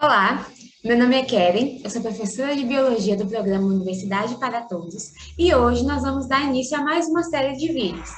Olá, meu nome é Keren, eu sou professora de Biologia do programa Universidade para Todos e hoje nós vamos dar início a mais uma série de vídeos.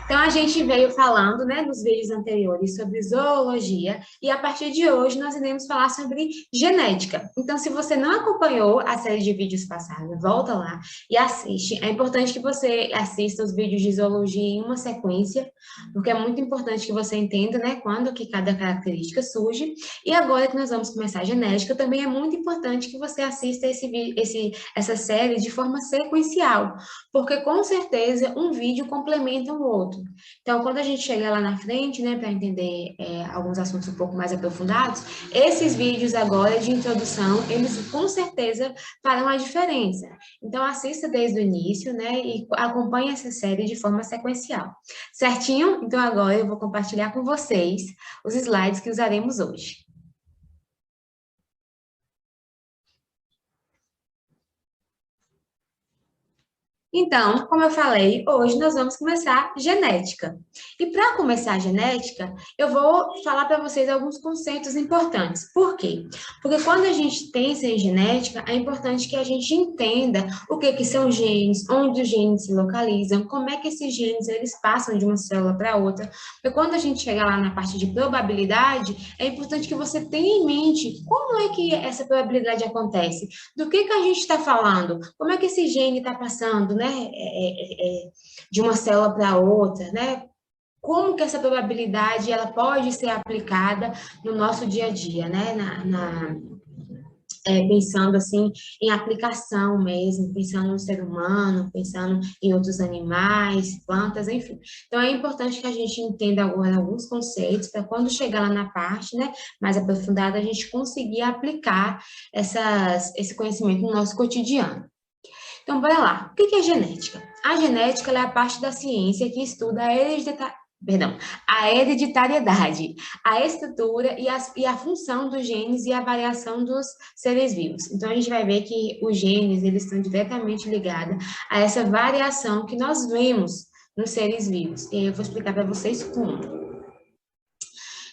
Então, a gente veio falando, né, nos vídeos anteriores sobre zoologia e a partir de hoje nós iremos falar sobre genética. Então, se você não acompanhou a série de vídeos passada, volta lá e assiste. É importante que você assista os vídeos de zoologia em uma sequência, porque é muito importante que você entenda, né, quando que cada característica surge. E agora que nós vamos começar a genética, também é muito importante que você assista essa série de forma sequencial, porque com certeza um vídeo complementa o outro. Então, quando a gente chegar lá na frente, né, para entender alguns assuntos um pouco mais aprofundados, esses vídeos agora de introdução, eles com certeza farão a diferença. Então, assista desde o início, né, e acompanhe essa série de forma sequencial. Certinho? Então, agora eu vou compartilhar com vocês os slides que usaremos hoje. Então, como eu falei, hoje nós vamos começar genética. E para começar a genética, eu vou falar para vocês alguns conceitos importantes. Por quê? Porque quando a gente pensa em genética, é importante que a gente entenda o que são genes, onde os genes se localizam, como é que esses genes eles passam de uma célula para outra. Porque quando a gente chegar lá na parte de probabilidade, é importante que você tenha em mente como é que essa probabilidade acontece, do que a gente está falando, como é que esse gene está passando, né? De uma célula para outra, né? Como que essa probabilidade ela pode ser aplicada no nosso dia a dia, né? Pensando assim em aplicação mesmo, pensando no ser humano, pensando em outros animais, plantas, enfim. Então é importante que a gente entenda agora alguns conceitos para quando chegar lá na parte, né, mais aprofundada, a gente conseguir aplicar esse conhecimento no nosso cotidiano. Então, bora lá. O que é genética? A genética é a parte da ciência que estuda a hereditariedade, a estrutura e a função dos genes e a variação dos seres vivos. Então, a gente vai ver que os genes, eles estão diretamente ligados a essa variação que nós vemos nos seres vivos. E eu vou explicar para vocês como.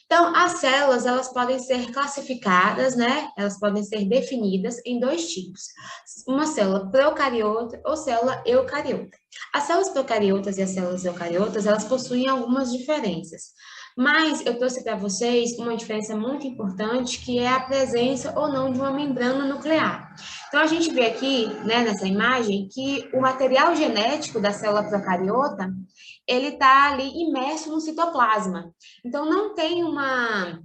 Então, as células, elas podem ser classificadas, né? Elas podem ser definidas em dois tipos. Uma célula procariota ou célula eucariota. As células procariotas e as células eucariotas, elas possuem algumas diferenças. Mas eu trouxe para vocês uma diferença muito importante, que é a presença ou não de uma membrana nuclear. Então, a gente vê aqui, né, nessa imagem, que o material genético da célula procariota, ele está ali imerso no citoplasma. Então, não tem uma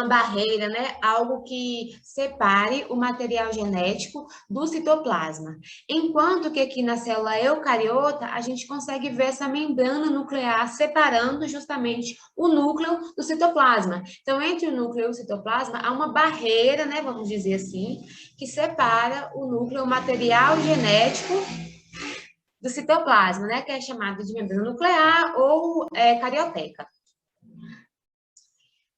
barreira, né? Algo que separe o material genético do citoplasma. Enquanto que aqui na célula eucariota, a gente consegue ver essa membrana nuclear separando justamente o núcleo do citoplasma. Então, entre o núcleo e o citoplasma, há uma barreira, né? Vamos dizer assim, que separa o núcleo, o material genético do citoplasma, né? Que é chamado de membrana nuclear ou carioteca.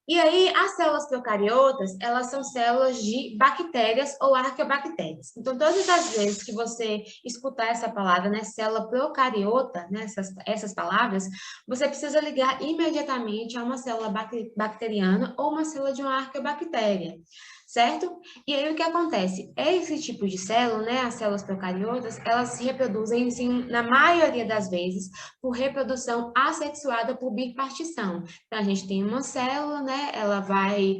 E aí, as células procariotas, elas são células de bactérias ou arqueobactérias. Então, todas as vezes que você escutar essa palavra, né, célula procariota, né, essas palavras, você precisa ligar imediatamente a uma célula bacteriana ou uma célula de uma arqueobactéria, certo? E aí, o que acontece? Esse tipo de célula, né, as células procariotas, elas se reproduzem, assim, na maioria das vezes, por reprodução assexuada por bipartição. Então, a gente tem uma célula, né? Ela vai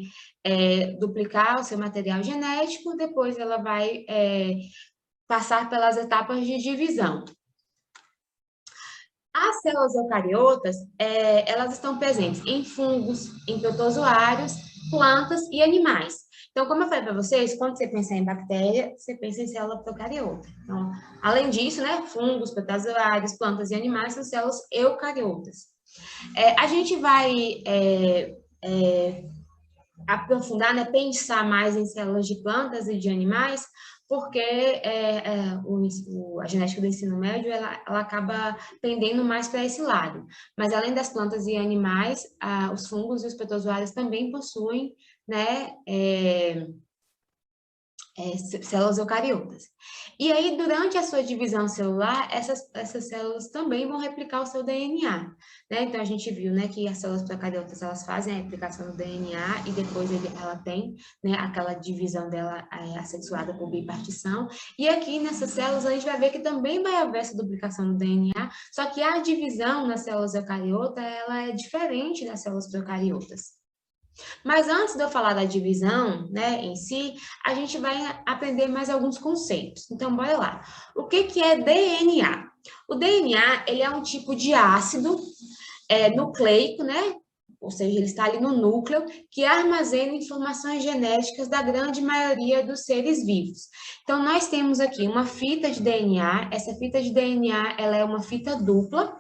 duplicar o seu material genético, depois ela vai passar pelas etapas de divisão. As células eucariotas, elas estão presentes em fungos, em protozoários, plantas e animais. Então, como eu falei para vocês, quando você pensa em bactéria, você pensa em célula procariota. Então, além disso, né, fungos, protozoários, plantas e animais são células eucariotas. A gente vai aprofundar, né, pensar mais em células de plantas e de animais, porque a genética do ensino médio ela acaba pendendo mais para esse lado. Mas além das plantas e animais, os fungos e os protozoários também possuem, né, células eucariotas. E aí, durante a sua divisão celular, essas células também vão replicar o seu DNA, né? Então, a gente viu, né, que as células procariotas, elas fazem a replicação do DNA e depois ela tem, né, aquela divisão dela assexuada por bipartição. E aqui, nessas células, a gente vai ver que também vai haver essa duplicação do DNA, só que a divisão nas células eucariotas, ela é diferente das células procariotas. Mas antes de eu falar da divisão, né, em si, a gente vai aprender mais alguns conceitos. Então, bora lá. O que é DNA? O DNA, ele é um tipo de ácido nucleico, né? Ou seja, ele está ali no núcleo, que armazena informações genéticas da grande maioria dos seres vivos. Então, nós temos aqui uma fita de DNA. Essa fita de DNA, ela é uma fita dupla,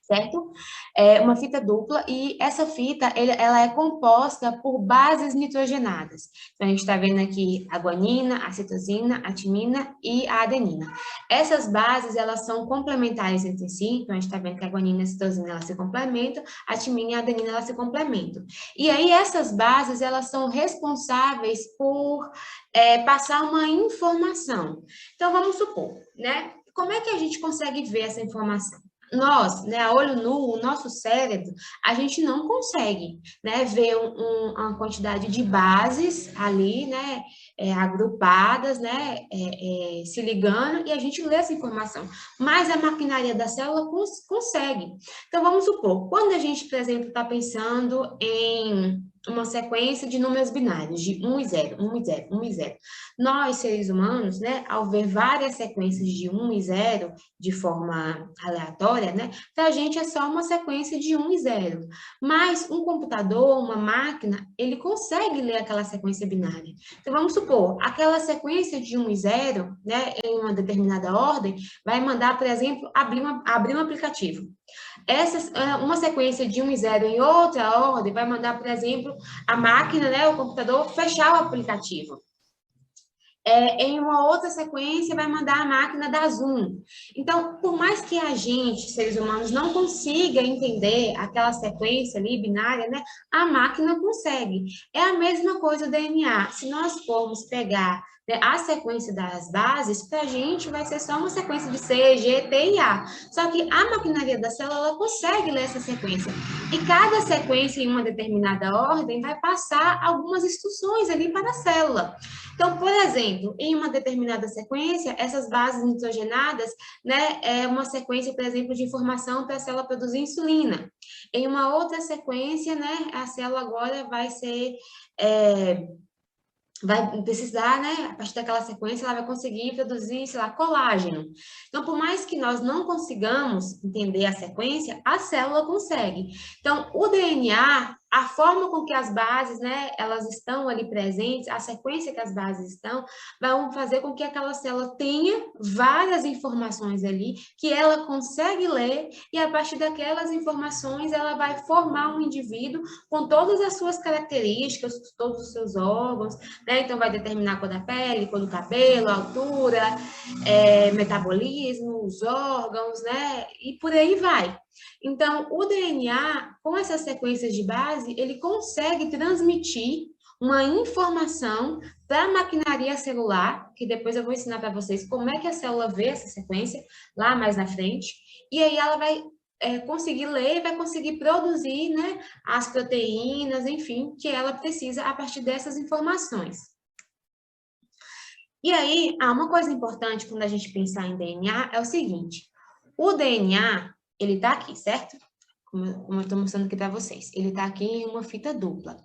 certo? É uma fita dupla e essa fita, ela é composta por bases nitrogenadas. Então, a gente está vendo aqui a guanina, a citosina, a timina e a adenina. Essas bases, elas são complementares entre si, então a gente está vendo que a guanina e a citosina, elas se complementam, a timina e a adenina, elas se complementam. E aí, essas bases, elas são responsáveis por passar uma informação. Então, vamos supor, né? Como é que a gente consegue ver essa informação? Nós, né, a olho nu, o nosso cérebro, a gente não consegue, né, ver uma quantidade de bases ali, né, agrupadas, né, se ligando, e a gente lê essa informação. Mas a maquinaria da célula consegue. Então, vamos supor, quando a gente, por exemplo, está pensando em uma sequência de números binários, de 1 e 0, 1 e 0, 1 e 0. Nós, seres humanos, né, ao ver várias sequências de 1 e 0, de forma aleatória, né, para a gente é só uma sequência de 1 e 0. Mas um computador, uma máquina, ele consegue ler aquela sequência binária. Então, vamos supor, aquela sequência de 1 e 0, né, em uma determinada ordem, vai mandar, por exemplo, abrir um aplicativo. Uma sequência de 1 e 0 em outra ordem vai mandar, por exemplo, a máquina, né, o computador, fechar o aplicativo. Em uma outra sequência, vai mandar a máquina dar zoom. Então, por mais que a gente, seres humanos, não consiga entender aquela sequência ali, binária, né, a máquina consegue. É a mesma coisa do DNA. Se nós formos pegar, né, a sequência das bases, para a gente vai ser só uma sequência de C, G, T e A. Só que a maquinaria da célula, ela consegue ler essa sequência. E cada sequência em uma determinada ordem vai passar algumas instruções ali para a célula. Então, por exemplo, em uma determinada sequência, essas bases nitrogenadas, né, é uma sequência, por exemplo, de informação para a célula produzir insulina. Em uma outra sequência, né, a célula agora vai precisar, né, a partir daquela sequência, ela vai conseguir produzir, sei lá, colágeno. Então, por mais que nós não consigamos entender a sequência, a célula consegue. Então, o DNA, a forma com que as bases, né, elas estão ali presentes, a sequência que as bases estão, vão fazer com que aquela célula tenha várias informações ali, que ela consegue ler, e a partir daquelas informações, ela vai formar um indivíduo com todas as suas características, todos os seus órgãos, né? Então, vai determinar a cor da pele, cor do cabelo, a altura, metabolismo, os órgãos, né? E por aí vai. Então, o DNA, com essas sequências de base, ele consegue transmitir uma informação para a maquinaria celular, que depois eu vou ensinar para vocês como é que a célula vê essa sequência, lá mais na frente, e aí ela vai conseguir ler e vai conseguir produzir, né, as proteínas, enfim, que ela precisa a partir dessas informações. E aí, uma coisa importante quando a gente pensar em DNA é o seguinte, o DNA, ele está aqui, certo? Como eu estou mostrando aqui para vocês. Ele está aqui em uma fita dupla.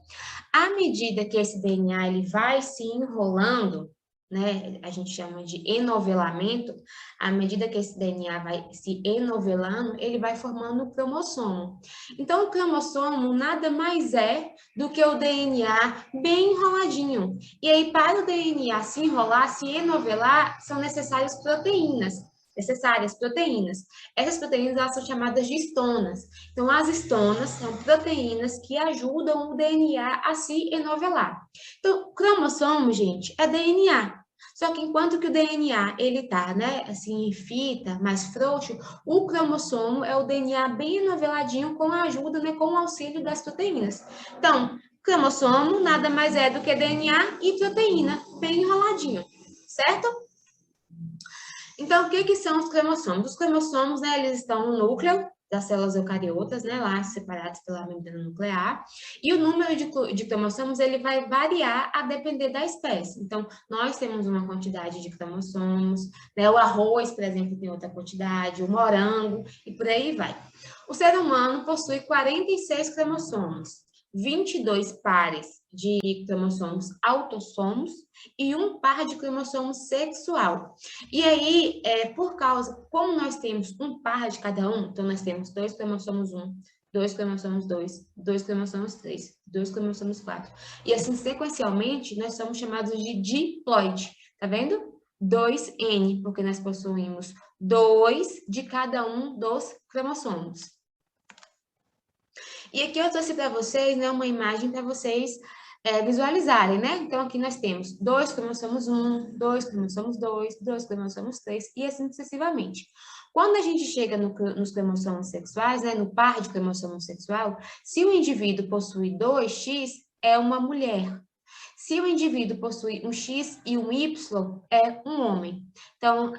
À medida que esse DNA ele vai se enrolando, né, a gente chama de enovelamento, à medida que esse DNA vai se enovelando, ele vai formando o cromossomo. Então, o cromossomo nada mais é do que o DNA bem enroladinho. E aí, para o DNA se enrolar, se enovelar, são necessárias proteínas. Essas proteínas, elas são chamadas de estonas. Então, as estonas são proteínas que ajudam o DNA a se enovelar. Então, cromossomo, gente, é DNA. Só que enquanto que o DNA, ele tá, né, assim, em fita, mais frouxo, o cromossomo é o DNA bem enoveladinho com a ajuda, né, com o auxílio das proteínas. Então, Cromossomo nada mais é do que DNA e proteína, bem enroladinho, certo? Então, o que que são os cromossomos? Os cromossomos, né, eles estão no núcleo das células eucariotas, né, lá separados pela membrana nuclear, e o número de cromossomos, ele vai variar a depender da espécie. Então, nós temos uma quantidade de cromossomos, né, o arroz, por exemplo, tem outra quantidade, o morango, e por aí vai. O ser humano possui 46 cromossomos, 22 pares de cromossomos autossomos e um par de cromossomos sexual. E aí, por causa, como nós temos um par de cada um, então nós temos 2 cromossomos 1, 2 cromossomos 2, 2 cromossomos 3, 2 cromossomos 4. E assim, sequencialmente, nós somos chamados de diploide. Tá vendo? 2N, porque nós possuímos 2 de cada um dos cromossomos. E aqui eu trouxe para vocês, né, uma imagem para vocês visualizarem, né? Então, aqui nós temos 2 cromossomos 1, 2 cromossomos 2, 2 cromossomos 3, e assim sucessivamente. Quando a gente chega nos cromossomos sexuais, né, no par de cromossomo sexual, se o indivíduo possui 2X, é uma mulher. Se o indivíduo possui um X e um Y, é um homem. Então,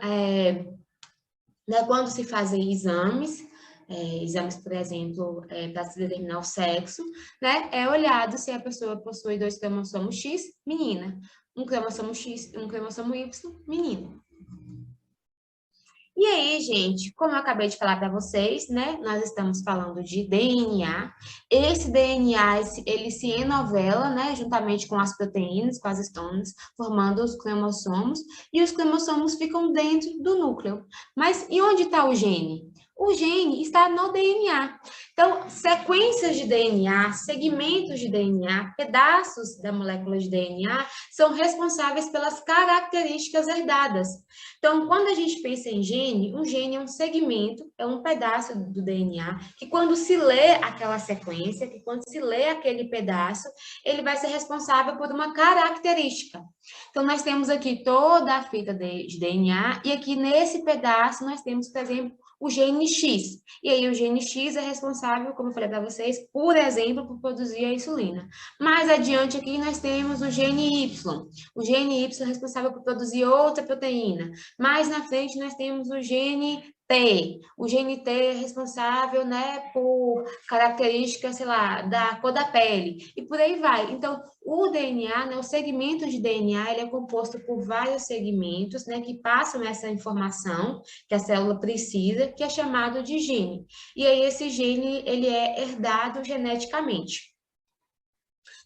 né, quando se fazem exames, por exemplo, para se determinar o sexo, né, é olhado se a pessoa possui 2 cromossomos X, menina, um cromossomo X e um cromossomo Y, menino. E aí, gente, como eu acabei de falar para vocês, né, nós estamos falando de DNA. Esse DNA, ele se enovela, né, juntamente com as proteínas, com as estonas, formando os cromossomos, e os cromossomos ficam dentro do núcleo. Mas e onde está o gene? O gene está no DNA. Então, sequências de DNA, segmentos de DNA, pedaços da molécula de DNA são responsáveis pelas características herdadas. Então, quando a gente pensa em gene, um gene é um segmento, é um pedaço do DNA, que quando se lê aquela sequência, que quando se lê aquele pedaço, ele vai ser responsável por uma característica. Então, nós temos aqui toda a fita de DNA, e aqui nesse pedaço nós temos, por exemplo, o gene X. E aí o gene X é responsável, como eu falei para vocês, por exemplo, por produzir a insulina. Mais adiante aqui nós temos o gene Y. O gene Y é responsável por produzir outra proteína. Mais na frente nós temos o gene T. O gene T é responsável, né, por características, sei lá, da cor da pele. E por aí vai. Então, o DNA, né, o segmento de DNA, ele é composto por vários segmentos, né, que passam essa informação que a célula precisa, que é chamado de gene. E aí esse gene, ele é herdado geneticamente.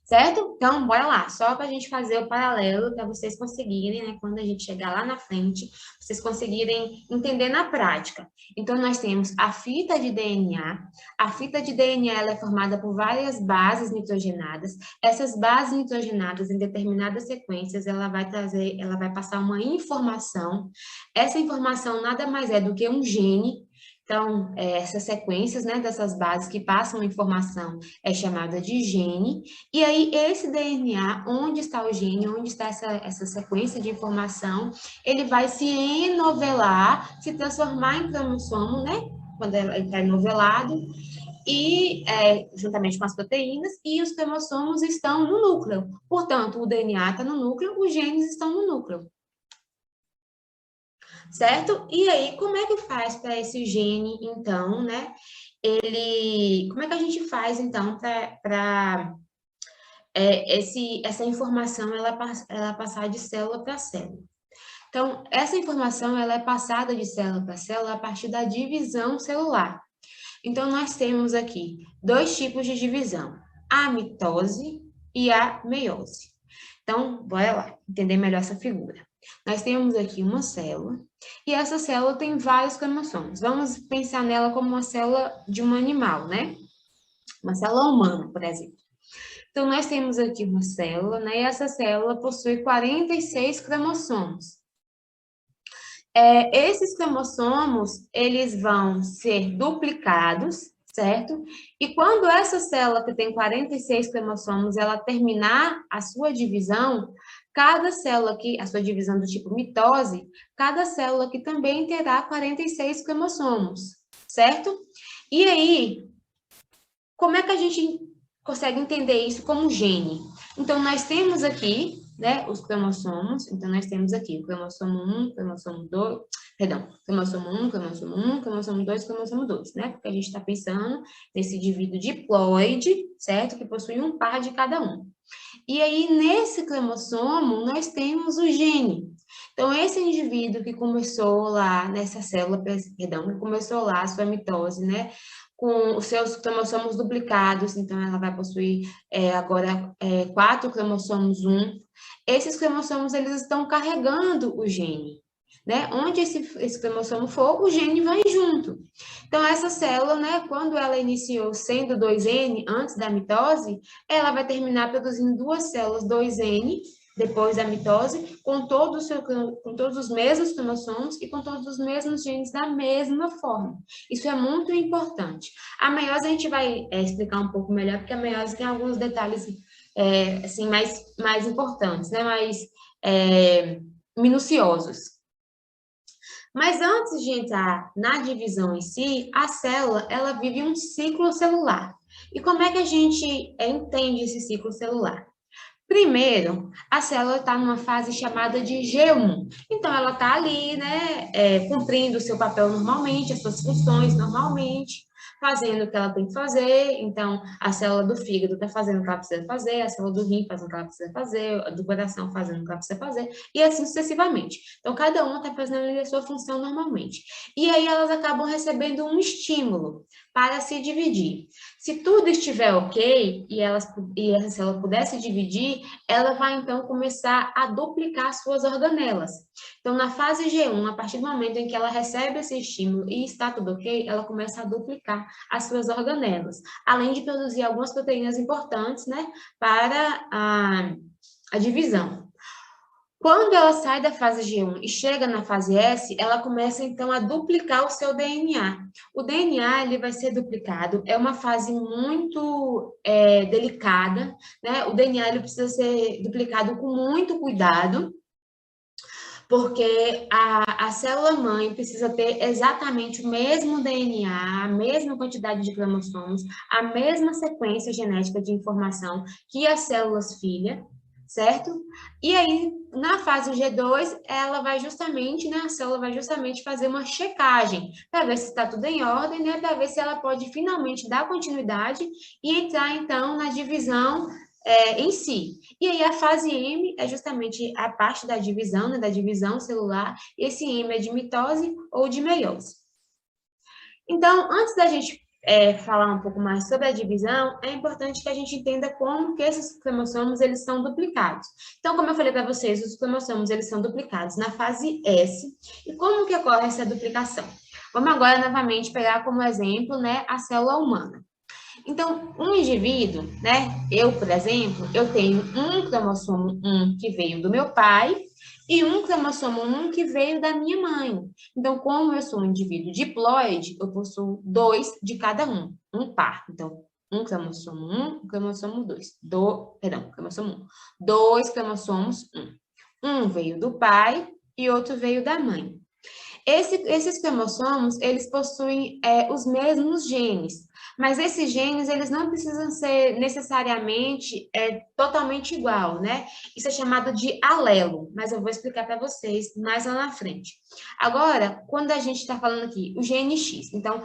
Certo? Então, bora lá, só para a gente fazer o paralelo, para vocês conseguirem, né, quando a gente chegar lá na frente, vocês conseguirem entender na prática. Então, nós temos a fita de DNA. A fita de DNA ela é formada por várias bases nitrogenadas. Essas bases nitrogenadas, em determinadas sequências, ela vai passar uma informação. Essa informação nada mais é do que um gene. Então, essas sequências, né, dessas bases que passam a informação é chamada de gene. E aí, esse DNA, onde está o gene, onde está essa sequência de informação, ele vai se enovelar, se transformar em cromossomo, né? Quando ele está enovelado, e juntamente com as proteínas, e os cromossomos estão no núcleo. Portanto, o DNA está no núcleo, os genes estão no núcleo. Certo? E aí, como é que faz para esse gene, então, né? Como é que a gente faz, então, para essa informação ela passar de célula para célula. Então, essa informação ela é passada de célula para célula a partir da divisão celular. Então, nós temos aqui 2 tipos de divisão, a mitose e a meiose. Então, bora lá, entender melhor essa figura. Nós temos aqui uma célula, e essa célula tem vários cromossomos. Vamos pensar nela como uma célula de um animal, né? Uma célula humana, por exemplo. Então, nós temos aqui uma célula, né? E essa célula possui 46 cromossomos. Esses cromossomos, eles vão ser duplicados, certo? E quando essa célula que tem 46 cromossomos, ela terminar a sua divisão, cada célula aqui, a sua divisão do tipo mitose, cada célula aqui também terá 46 cromossomos, certo? E aí, como é que a gente consegue entender isso como gene. Então, nós temos aqui, né, os cromossomos. Então, nós temos aqui o cromossomo 1, cromossomo 2, perdão, cromossomo 1, cromossomo 1, cromossomo 2, cromossomo 2, né? Porque a gente está pensando nesse indivíduo diploide, certo? Que possui um par de cada um. E aí, nesse cromossomo, nós temos o gene. Então, esse indivíduo que começou lá nessa célula, perdão, que começou lá a sua mitose, né? Com os seus cromossomos duplicados, então ela vai possuir agora 4 cromossomos 1. Esses cromossomos, eles estão carregando o gene, né? Onde esse cromossomo for, o gene vai junto. Então, essa célula, né, quando ela iniciou sendo 2N, antes da mitose, ela vai terminar produzindo 2 células 2N, depois da mitose, com todos os mesmos cromossomos e com todos os mesmos genes da mesma forma. Isso é muito importante. A meiose a gente vai explicar um pouco melhor, porque a meiose tem alguns detalhes assim, mais importantes, né? Mais minuciosos. Mas antes de entrar na divisão em si, a célula, ela vive um ciclo celular. E como é que a gente entende esse ciclo celular? Primeiro, a célula está numa fase chamada de G1. Então, ela está ali, né, cumprindo o seu papel normalmente, as suas funções normalmente, fazendo o que ela tem que fazer. Então, a célula do fígado está fazendo o que ela precisa fazer, a célula do rim fazendo o que ela precisa fazer, a do coração fazendo o que ela precisa fazer, e assim sucessivamente. Então, cada uma está fazendo ali a sua função normalmente. E aí, elas acabam recebendo um estímulo para se dividir. Se tudo estiver ok e essa célula puder se dividir, ela vai então começar a duplicar suas organelas. Então, na fase G1, a partir do momento em que ela recebe esse estímulo e está tudo ok, ela começa a duplicar as suas organelas, além de produzir algumas proteínas importantes, né, para a divisão. Quando ela sai da fase G1 e chega na fase S, ela começa então a duplicar o seu DNA. O DNA ele vai ser duplicado, é uma fase muito delicada, né? O DNA ele precisa ser duplicado com muito cuidado, porque a célula-mãe precisa ter exatamente o mesmo DNA, a mesma quantidade de cromossomos, a mesma sequência genética de informação que as células-filha, certo? E aí, na fase G2, ela vai justamente, né, a célula vai justamente fazer uma checagem, para ver se está tudo em ordem, né, para ver se ela pode finalmente dar continuidade e entrar, então, na divisão em si. E aí a fase M é justamente a parte da divisão, né, da divisão celular, e esse M é de mitose ou de meiose. Então, antes da gente falar um pouco mais sobre a divisão, é importante que a gente entenda como que esses cromossomos eles são duplicados. Então, como eu falei para vocês, os cromossomos eles são duplicados na fase S. E como que ocorre essa duplicação? Vamos agora novamente pegar como exemplo, né, a célula humana. Então, um indivíduo, né, eu, por exemplo, eu tenho um cromossomo 1 que veio do meu pai e um cromossomo 1 que veio da minha mãe. Então, como eu sou um indivíduo diploide, eu possuo 2 de cada um par. Então, um cromossomo 1, um cromossomo 2. Cromossomo 1. 2 cromossomos 1. Um veio do pai e outro veio da mãe. Esses cromossomos, eles possuem os mesmos genes, mas esses genes, eles não precisam ser necessariamente totalmente igual, né? Isso é chamado de alelo, mas eu vou explicar para vocês mais lá na frente. Agora, quando a gente está falando aqui, o gene X, então,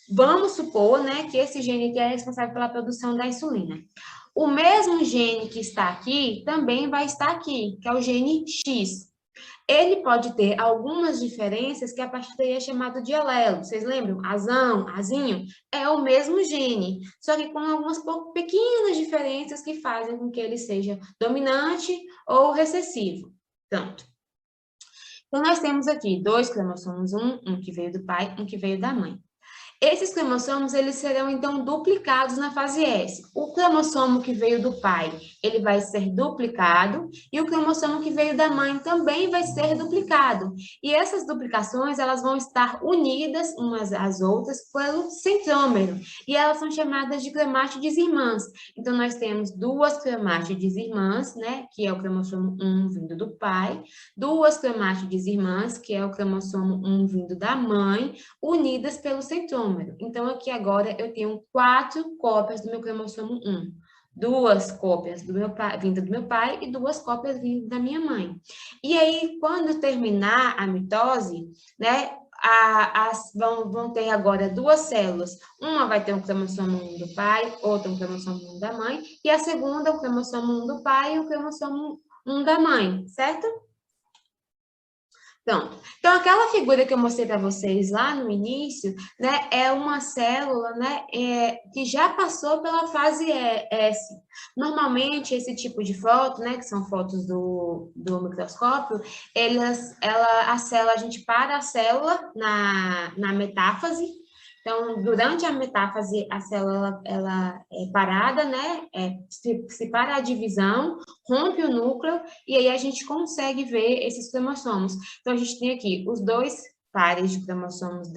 vamos supor, né, que esse gene aqui é responsável pela produção da insulina. O mesmo gene que está aqui, também vai estar aqui, que é o gene X. Ele pode ter algumas diferenças que a partir daí é chamado de alelo. Vocês lembram? Azão, azinho, é o mesmo gene, só que com algumas pequenas diferenças que fazem com que ele seja dominante ou recessivo. Pronto. Então, nós temos aqui 2 cromossomos, um que veio do pai, um que veio da mãe. Esses cromossomos, eles serão, então, duplicados na fase S. O cromossomo que veio do pai, ele vai ser duplicado, e o cromossomo que veio da mãe também vai ser duplicado. E essas duplicações, elas vão estar unidas umas às outras pelo centrômero, e elas são chamadas de cromátides irmãs. Então, nós temos 2 cromátides irmãs, né, que é o cromossomo 1 vindo do pai, 2 cromátides irmãs, que é o cromossomo 1 vindo da mãe, unidas pelo centrômero. Então, aqui agora eu tenho 4 cópias do meu cromossomo 1. duas cópias do meu pai, vinda do meu pai e duas cópias vindas da minha mãe. E aí, quando terminar a mitose, né, vão ter agora duas células. Uma vai ter um cromossomo 1 do pai, outra um cromossomo 1 da mãe, e a segunda, o cromossomo 1 do pai e o cromossomo 1 da mãe, certo? Pronto. Então, aquela figura que eu mostrei para vocês lá no início, né, é uma célula, né, que já passou pela fase S. Normalmente, esse tipo de foto, né, que são fotos do microscópio, a célula, a gente para a célula na metáfase. Então, durante a metáfase, a célula ela é parada, né, se para a divisão, rompe o núcleo, e aí a gente consegue ver esses cromossomos. Então, a gente tem aqui os dois pares de cromossomos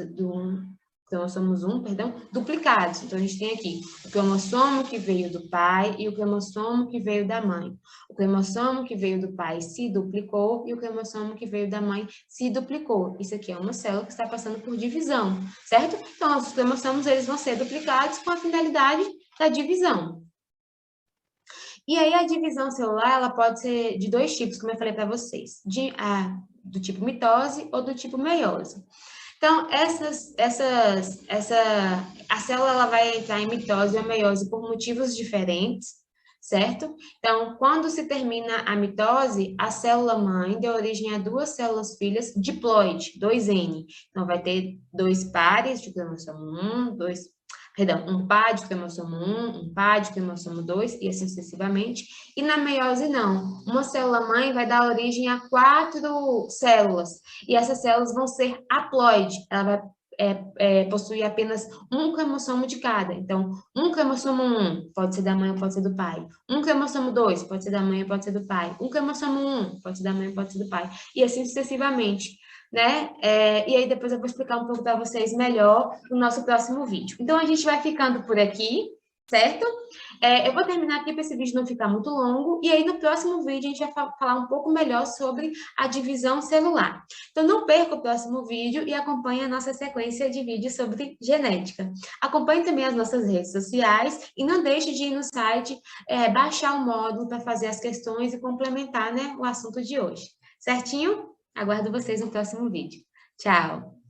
cromossomos 1, perdão, duplicados. Então, a gente tem aqui o cromossomo que veio do pai e o cromossomo que veio da mãe. O cromossomo que veio do pai se duplicou e o cromossomo que veio da mãe se duplicou. Isso aqui é uma célula que está passando por divisão, certo? Então, os cromossomos eles vão ser duplicados com a finalidade da divisão. E aí, a divisão celular, ela pode ser de dois tipos, como eu falei para vocês, do tipo mitose ou do tipo meiose. Então, a célula ela vai entrar em mitose ou meiose por motivos diferentes, certo? Então, quando se termina a mitose, a célula mãe deu origem a duas células filhas diploide, 2N. Então, vai ter dois pares de cromossomo 1, um par de cromossomo 1, um par de cromossomo 2 e assim sucessivamente. E na meiose, não. Uma célula-mãe vai dar origem a 4 células. E essas células vão ser haploide. Ela vai possuir apenas um cromossomo de cada. Então, um cromossomo 1 pode ser da mãe ou pode ser do pai. Um cromossomo 2 pode ser da mãe ou pode ser do pai. Um cromossomo 1 pode ser da mãe ou pode ser do pai. E assim sucessivamente, né? E aí depois eu vou explicar um pouco para vocês melhor no nosso próximo vídeo. Então, a gente vai ficando por aqui, certo? Eu vou terminar aqui para esse vídeo não ficar muito longo, e aí no próximo vídeo a gente vai falar um pouco melhor sobre a divisão celular. Então, não perca o próximo vídeo e acompanhe a nossa sequência de vídeos sobre genética. Acompanhe também as nossas redes sociais e não deixe de ir no site, baixar o módulo para fazer as questões e complementar, né, o assunto de hoje. Certinho? Aguardo vocês no próximo vídeo. Tchau!